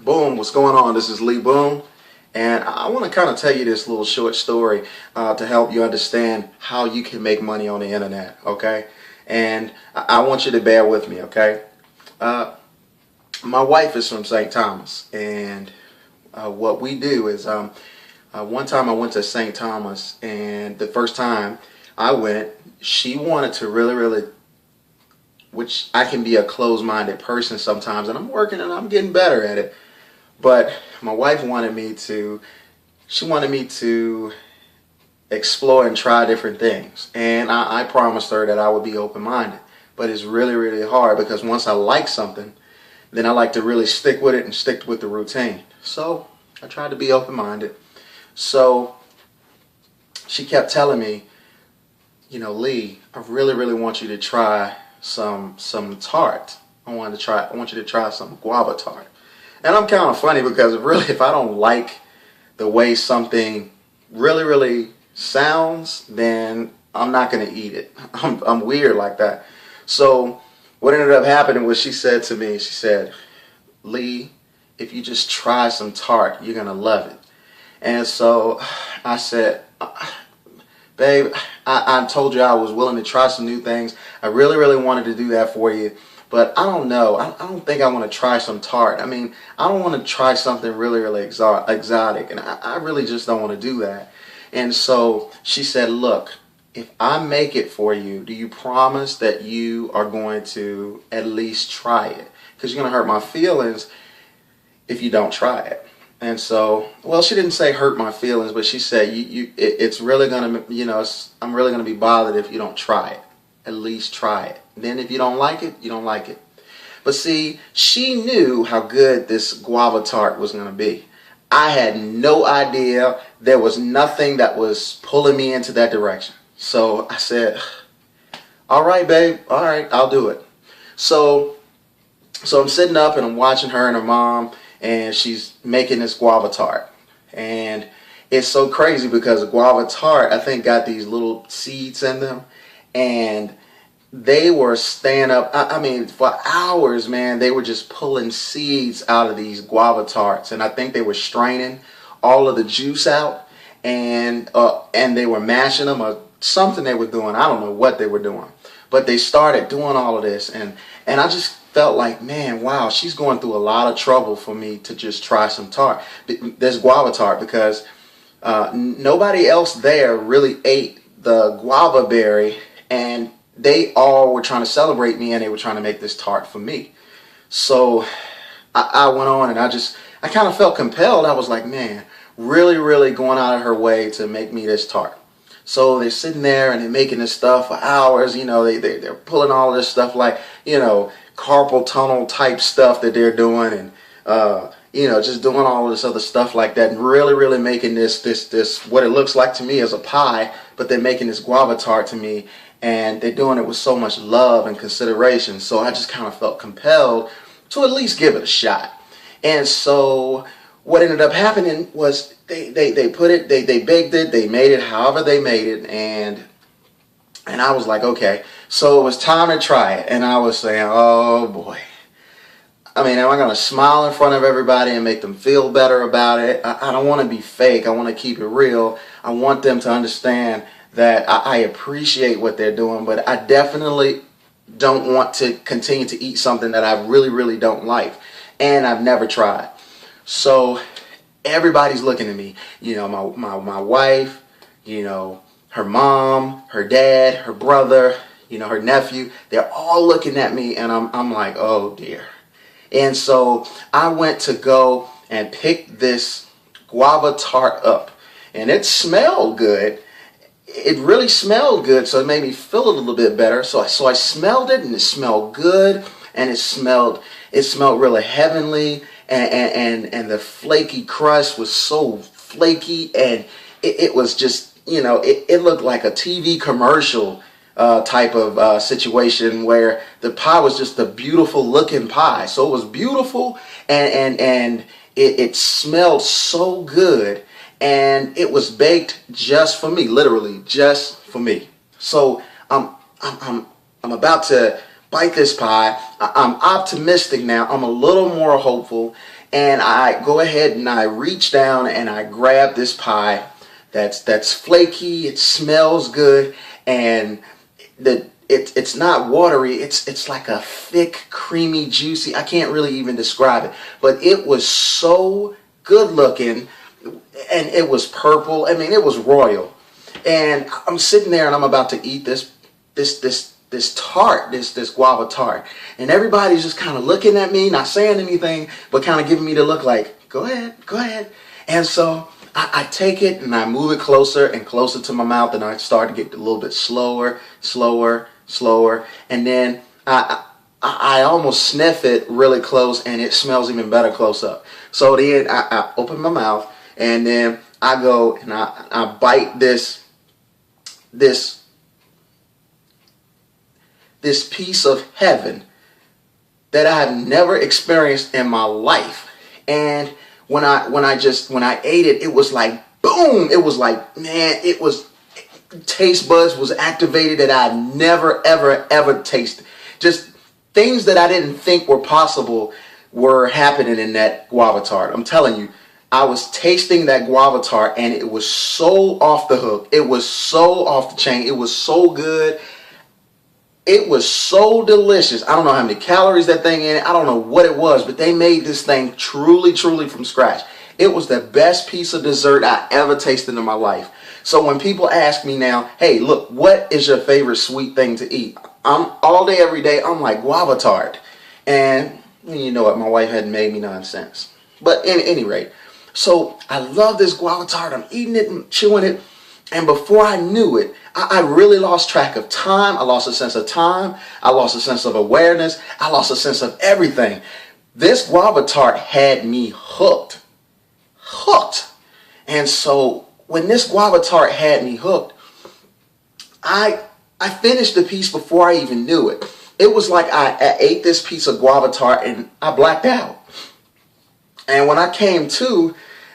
Boom, what's going on? This is Lee Boom, and I want to kind of tell you this little short story to help you understand how you can make money on the internet, okay? And I want you to bear with me, okay? My wife is from St. Thomas, and what we do is one time I went to St. Thomas, and the first time I went, she wanted to really, which I can be a closed-minded person sometimes, and I'm working and I'm getting better at it. But my wife wanted me to, explore and try different things. And I promised her that I would be open-minded. But it's really hard because once I like something, then I like to really stick with it and stick with the routine. So I tried to be open-minded. So she kept telling me, you know, Lee, I really want you to try some tart. I want you to try some guava tart. And I'm kind of funny because really, if I don't like the way something really sounds, then I'm not going to eat it. I'm weird like that. So what ended up happening was she said to me, she said, Lee, if you just try some tart, you're going to love it. And so I said, babe, I told you I was willing to try some new things. I really wanted to do that for you. But I don't know. I don't think I want to try some tart. I mean, I don't want to try something really exotic. And I really just don't want to do that. And so she said, look, if I make it for you, do you promise that you are going to at least try it? Because you're going to hurt my feelings if you don't try it. And so, well, she didn't say hurt my feelings, but she said, it's really going to, you know, I'm really going to be bothered if you don't try it. At least try it. Then if you don't like it, you don't like it. But see, she knew how good this guava tart was going to be. I had no idea. There was nothing that was pulling me into that direction. So I said, all right, babe. All right, I'll do it. So I'm sitting up and I'm watching her and her mom, and she's making this guava tart. And it's so crazy because guava tart, I think, got these little seeds in them. And they were staying up, I mean, for hours, man. They were just pulling seeds out of these guava tarts. And I think they were straining all of the juice out. And they were mashing them or something they were doing. I don't know what they were doing. But they started doing all of this. And I just felt like, man, wow, she's going through a lot of trouble for me to just try some tart. This guava tart, because nobody else there really ate the guava berry. And they all were trying to celebrate me, and they were trying to make this tart for me. So I went on, and I kind of felt compelled. I was like, man, really going out of her way to make me this tart. So they're sitting there, and they're making this stuff for hours. You know, they're pulling all this stuff like, you know, carpal tunnel type stuff that they're doing, and you know, just doing all this other stuff like that, and really making this what it looks like to me as a pie, but they're making this guava tart to me. And they're doing it with so much love and consideration. So I just kind of felt compelled to at least give it a shot. And so what ended up happening was they baked it, they made it however they made it, and I was like, okay. So it was time to try it. And I was saying, oh boy. I mean, am I going to smile in front of everybody and make them feel better about it? I don't want to be fake. I want to keep it real. I want them to understand that I appreciate what they're doing, but I definitely don't want to continue to eat something that I really don't like, and I've never tried. So everybody's looking at me, you know, my wife, you know, her mom, her dad, her brother, you know, her nephew. They're all looking at me, and I'm like, oh dear. And so I went to go and pick this guava tart up, and it smelled good. It really smelled good, so it made me feel a little bit better. So I smelled it, and it smelled good, and it smelled really heavenly, and the flaky crust was so flaky, and it was just, you know, it looked like a TV commercial type of situation where the pie was just a beautiful looking pie. So it was beautiful, and it smelled so good. And it was baked just for me, literally just for me. So I'm about to bite this pie. I'm optimistic now. I'm a little more hopeful. And I go ahead and I reach down and I grab this pie that's flaky. It smells good. And it's not watery. It's like a thick, creamy, juicy. I can't really even describe it. But it was so good looking. And it was purple. I mean, it was royal. And I'm sitting there and I'm about to eat this tart, this guava tart. And everybody's just kind of looking at me, not saying anything, but kind of giving me the look like, go ahead, go ahead. And so I take it and I move it closer and closer to my mouth, and I start to get a little bit slower, slower. And then I almost sniff it really close, and it smells even better close up. So then I open my mouth, and then I go and I bite this piece of heaven that I've never experienced in my life. And when I ate it, it was like boom. It was like, man, taste buds was activated that I've never ever tasted. Just things that I didn't think were possible were happening in that guava tart. I'm telling you, I was tasting that guava tart and it was so off the hook. It was so off the chain. It was so good. It was so delicious. I don't know how many calories that thing in it. I don't know what it was, but they made this thing truly from scratch. It was the best piece of dessert I ever tasted in my life. So when people ask me now, hey, look, what is your favorite sweet thing to eat? I'm all day, every day, I'm like guava tart. And you know what? My wife hadn't made me nonsense. But at any rate, so I love this guava tart. I'm eating it and chewing it. And before I knew it, I really lost track of time. I lost a sense of time. I lost a sense of awareness. I lost a sense of everything. This guava tart had me hooked. And so when this guava tart had me hooked, I finished the piece before I even knew it. It was like I ate this piece of guava tart and I blacked out. And when I came to,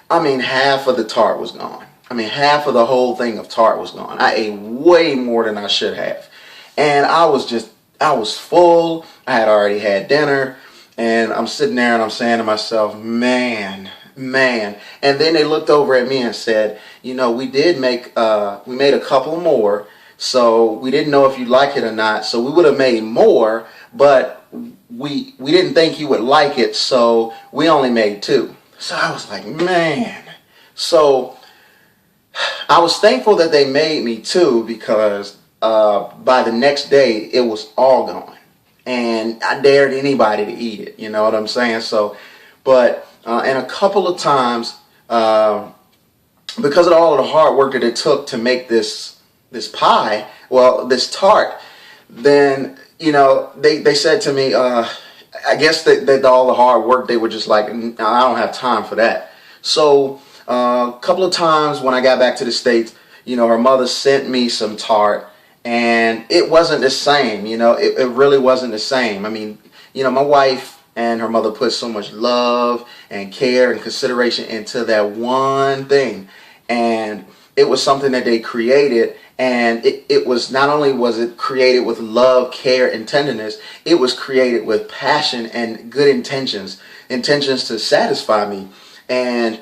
I mean, half of the tart was gone. I mean, half of the whole thing of tart was gone. I ate way more than I should have. And I was full. I had already had dinner. And I'm sitting there and I'm saying to myself, man. And then they looked over at me and said, you know, we made a couple more. So we didn't know if you'd like it or not. So we would have made more, but we didn't think you would like it. So we only made 2. So I was like, man. So I was thankful that they made me 2 because by the next day it was all gone, and I dared anybody to eat it. You know what I'm saying? So, but and a couple of times because of all of the hard work that it took to make this pie, well, this tart, then you know they said to me, I guess that all the hard work, they were just like, I don't have time for that. So a couple of times when I got back to the States, you know, her mother sent me some tart, and it wasn't the same. You know, it really wasn't the same. I mean, you know, my wife and her mother put so much love and care and consideration into that one thing, and it was something that they created. And it was, not only was it created with love, care, and tenderness, it was created with passion and good intentions to satisfy me. And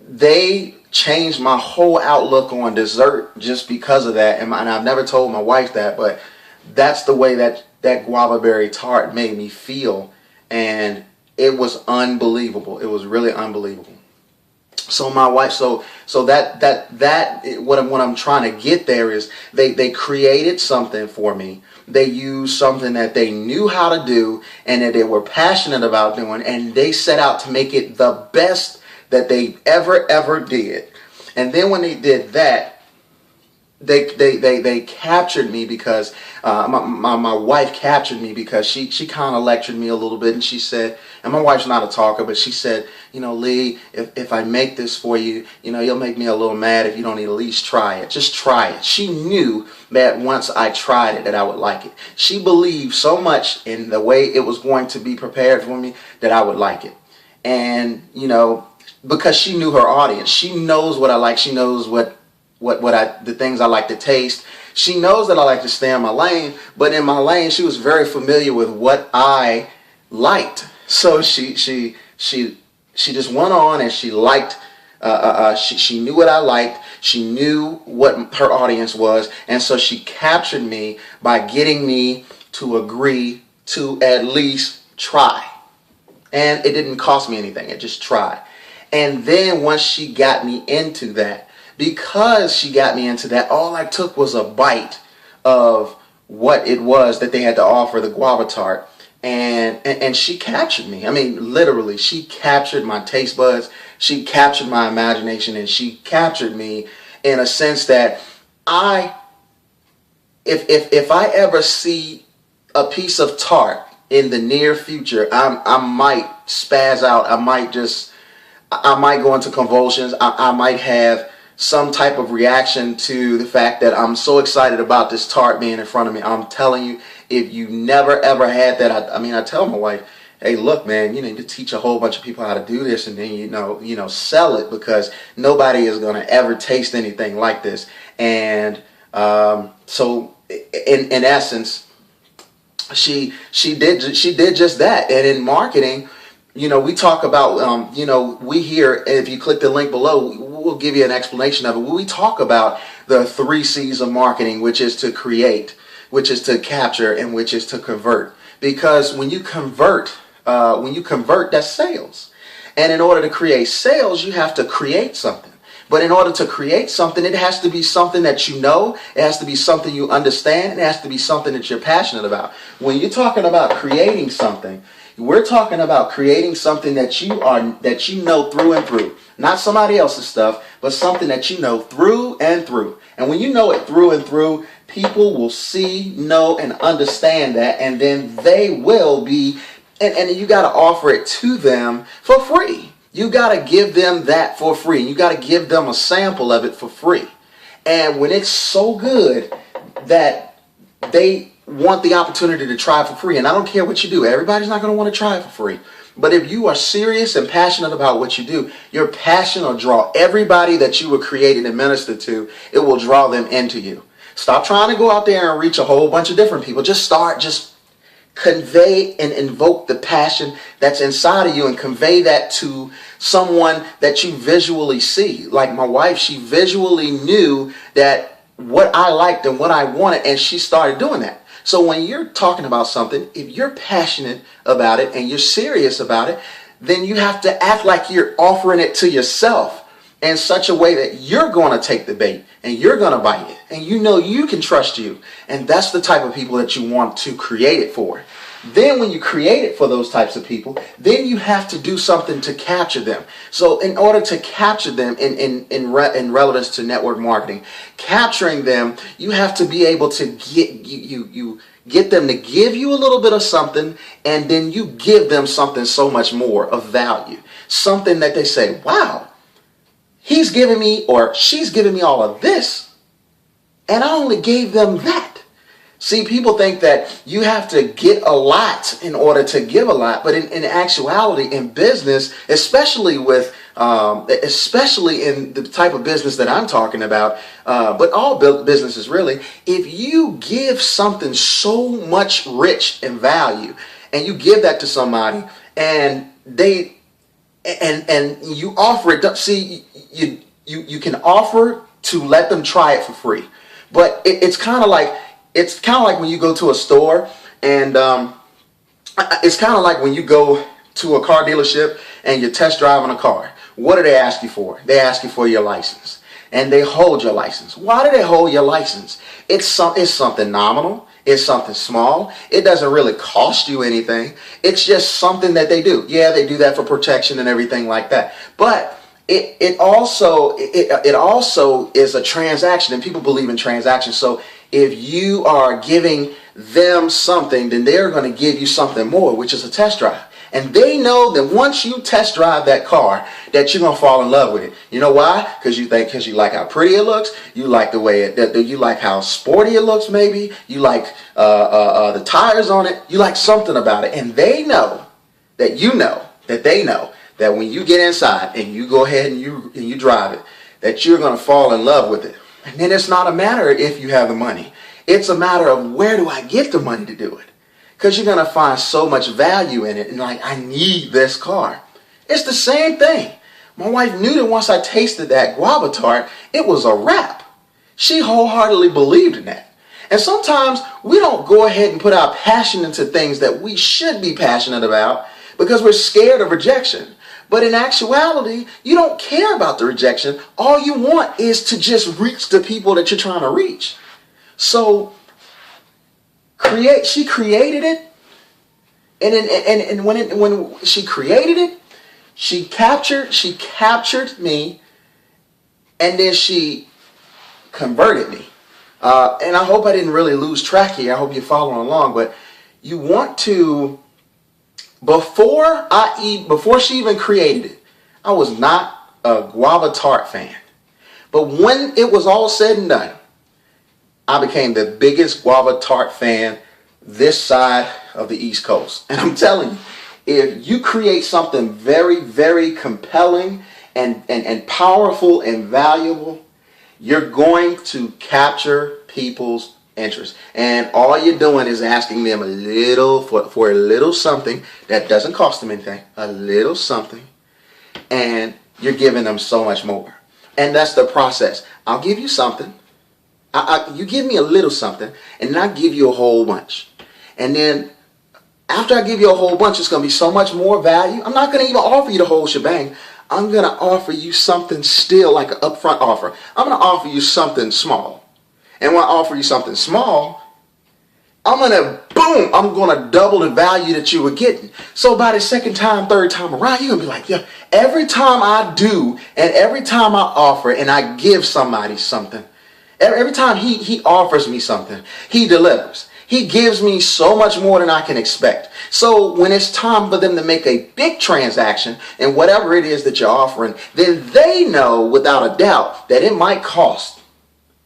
they changed my whole outlook on dessert just because of that. And I've never told my wife that, but that's the way that guava berry tart made me feel. And it was unbelievable. It was really unbelievable. So my wife, so that what I'm trying to get there is they created something for me. They used something that they knew how to do and that they were passionate about doing, and they set out to make it the best that they ever did. And then when they did that, they captured me because my wife captured me because she kind of lectured me a little bit, and she said, and my wife's not a talker, but she said, you know, Lee, if I make this for you, you know, you'll make me a little mad if you don't at least try it. Just try it. She knew that once I tried it that I would like it. She believed so much in the way it was going to be prepared for me that I would like it. And, you know, because she knew her audience. She knows what I like. She knows the things I like to taste. She knows that I like to stay in my lane, but in my lane, she was very familiar with what I liked. So she just went on and she liked. She knew what I liked. She knew what her audience was, and so she captured me by getting me to agree to at least try. And it didn't cost me anything. It just tried. And then once she got me into that, because she got me into that, all I took was a bite of what it was that they had to offer, the guava tart. And she captured me. I mean, literally, she captured my taste buds. She captured my imagination, and she captured me in a sense that if I ever see a piece of tart in the near future, I might spaz out. I might go into convulsions. I might have some type of reaction to the fact that I'm so excited about this tart being in front of me. I'm telling you, if you never ever had that, I tell my wife, hey, look, man, you need to teach a whole bunch of people how to do this, and then sell it, because nobody is going to ever taste anything like this. And so in essence, she did just that. And in marketing, we talk about, we hear, if you click the link below, we'll give you an explanation of it. We talk about the 3 C's of marketing, which is to create, which is to capture, and which is to convert. Because when you convert, that's sales. And in order to create sales, you have to create something. But in order to create something, it has to be something that you know, it has to be something you understand, and it has to be something that you're passionate about. When you're talking about creating something, we're talking about creating something that you know through and through. Not somebody else's stuff, but something that you know through and through. And when you know it through and through, people will see, know, and understand that, and then they will be, and you got to offer it to them for free. You got to give them that for free. And you got to give them a sample of it for free. And when it's so good that they want the opportunity to try it for free, and I don't care what you do, everybody's not going to want to try it for free. But if you are serious and passionate about what you do, your passion will draw everybody that you were created and ministered to. It will draw them into you. Stop trying to go out there and reach a whole bunch of different people. Just convey and invoke the passion that's inside of you, and convey that to someone that you visually see. Like my wife, she visually knew that what I liked and what I wanted, and she started doing that. So when you're talking about something, if you're passionate about it and you're serious about it, then you have to act like you're offering it to yourself in such a way that you're going to take the bait and you're going to bite it, and you can trust you. And that's the type of people that you want to create it for. Then when you create it for those types of people, then you have to do something to capture them. So in order to capture them in relevance to network marketing, capturing them, you have to be able to get them to give you a little bit of something, and then you give them something so much more of value. Something that they say, wow, he's giving me or she's giving me all of this, and I only gave them that. See, people think that you have to get a lot in order to give a lot, but in actuality, in business, especially in the type of business that I'm talking about, but all businesses really, if you give something so much rich in value, and you give that to somebody, and you offer it, see, you can offer to let them try it for free, but it's kind of like when you go to a store, and it's kind of like when you go to a car dealership and you're test driving a car. What do they ask you for? They ask you for your license, and they hold your license. Why do they hold your license? It's something nominal. It's something small. It doesn't really cost you anything. It's just something that they do. Yeah, they do that for protection and everything like that. But it also is a transaction, and people believe in transactions. So if you are giving them something, then they're going to give you something more, which is a test drive. And they know that once you test drive that car, that you're going to fall in love with it. You know why? Because you like how pretty it looks. You like the way you like how sporty it looks, maybe. You like the tires on it. You like something about it. And they know that they know that when you get inside and you go ahead and you drive it, that you're going to fall in love with it. And then it's not a matter if you have the money. It's a matter of where do I get the money to do it? Because you're going to find so much value in it. And like, I need this car. It's the same thing. My wife knew that once I tasted that guava tart, it was a wrap. She wholeheartedly believed in that. And sometimes we don't go ahead and put our passion into things that we should be passionate about because we're scared of rejection. But in actuality, you don't care about the rejection. All you want is to just reach the people that you're trying to reach. So she created it. And when she created it, she captured me, and then she converted me. And I hope I didn't really lose track here. I hope you're following along. But you want to, before she even created it, I was not a guava tart fan. But when it was all said and done, I became the biggest guava tart fan this side of the East Coast. And I'm telling you, if you create something very, very compelling and powerful and valuable, you're going to capture people's interest. And all you're doing is asking them a little, for a little something that doesn't cost them anything, a little something, and you're giving them so much more. And that's the process. I'll give you something. You give me a little something, and then I give you a whole bunch. And then after I give you a whole bunch, it's going to be so much more value. I'm not going to even offer you the whole shebang. I'm going to offer you something still like an upfront offer. I'm going to offer you something small. And when I offer you something small, I'm going to double the value that you were getting. So by the second time, third time around, you're going to be like, yeah, every time I do and every time I offer and I give somebody something, every time he offers me something, he delivers. He gives me so much more than I can expect. So when it's time for them to make a big transaction and whatever it is that you're offering, then they know without a doubt that it might cost.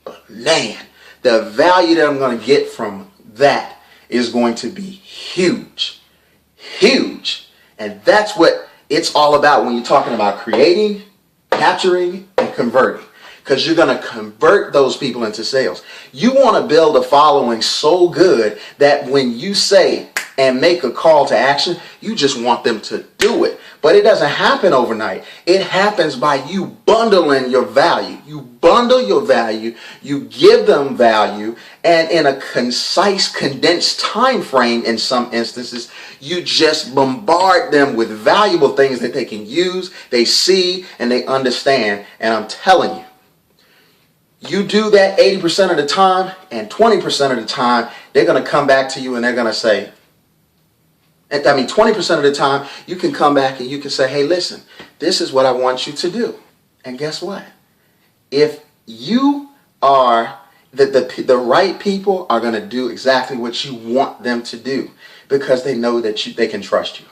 But man, the value that I'm going to get from that is going to be huge. Huge. And that's what it's all about when you're talking about creating, capturing, and converting. Because you're going to convert those people into sales. You want to build a following so good that when you say and make a call to action, you just want them to do it. But it doesn't happen overnight. It happens by you bundling your value. You bundle your value, you give them value, and in a concise, condensed time frame in some instances, you just bombard them with valuable things that they can use, they see, and they understand. And I'm telling you, you do that 80% of the time, and 20% of the time, they're going to come back to you and they're going to say, 20% of the time, you can come back and you can say, hey, listen, this is what I want you to do. And guess what? If you are, the right people are going to do exactly what you want them to do because they know that they can trust you.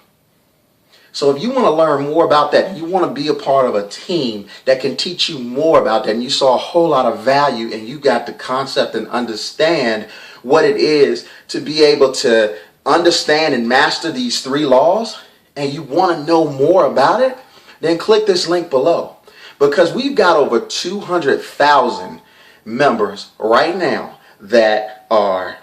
So if you want to learn more about that, you want to be a part of a team that can teach you more about that, and you saw a whole lot of value and you got the concept and understand what it is to be able to understand and master these 3 laws, and you want to know more about it, then click this link below. Because we've got over 200,000 members right now that are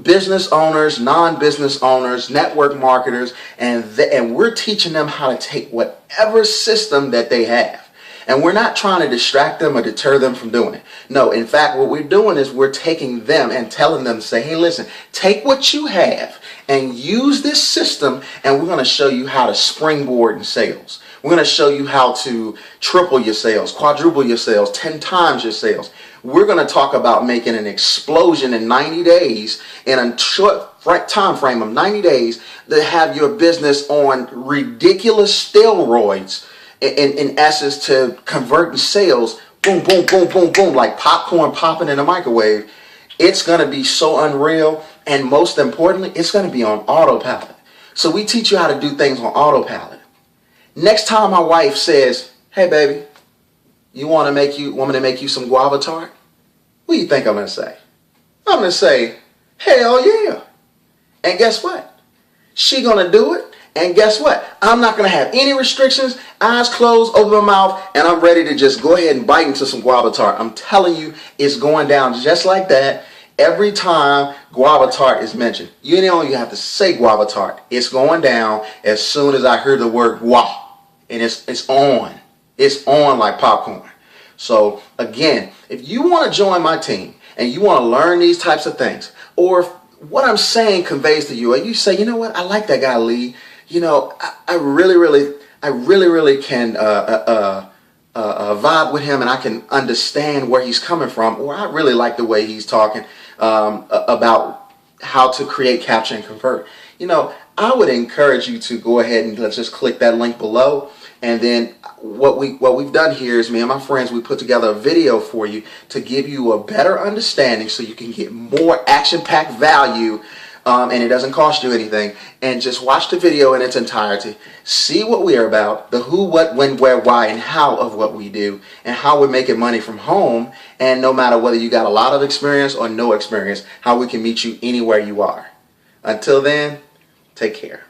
business owners, non-business owners, network marketers, and we're teaching them how to take whatever system that they have. And we're not trying to distract them or deter them from doing it. No, in fact, what we're doing is we're taking them and telling them to say, hey, listen, take what you have and use this system, and we're going to show you how to springboard in sales. We're going to show you how to triple your sales, quadruple your sales, 10 times your sales. We're going to talk about making an explosion in 90 days, in a short time frame of 90 days, to have your business on ridiculous steroids, in essence, to convert sales, boom, boom, boom, boom, boom, like popcorn popping in a microwave. It's going to be so unreal, and most importantly, it's going to be on autopilot. So we teach you how to do things on autopilot. Next time my wife says, hey baby, you want me to make you some guava tart? What do you think I'm going to say? I'm going to say, hell yeah. And guess what? She going to do it, And guess what? I'm not going to have any restrictions, eyes closed, open my mouth, and I'm ready to just go ahead and bite into some guava tart. I'm telling you, it's going down just like that every time guava tart is mentioned. You know, you have to say guava tart. It's going down as soon as I hear the word guava. And it's on. It's on like popcorn. So again, if you want to join my team and you want to learn these types of things, or if what I'm saying conveys to you, and you say, you know what, I like that guy Lee. You know, I really can vibe with him, and I can understand where he's coming from, or I really like the way he's talking about how to create, capture, and convert. You know, I would encourage you to go ahead and let's just click that link below. And then what we've done here is me and my friends, we put together a video for you to give you a better understanding so you can get more action-packed value, and it doesn't cost you anything. And just watch the video in its entirety. See what we are about, the who, what, when, where, why, and how of what we do, and how we're making money from home. And no matter whether you got a lot of experience or no experience, how we can meet you anywhere you are. Until then, take care.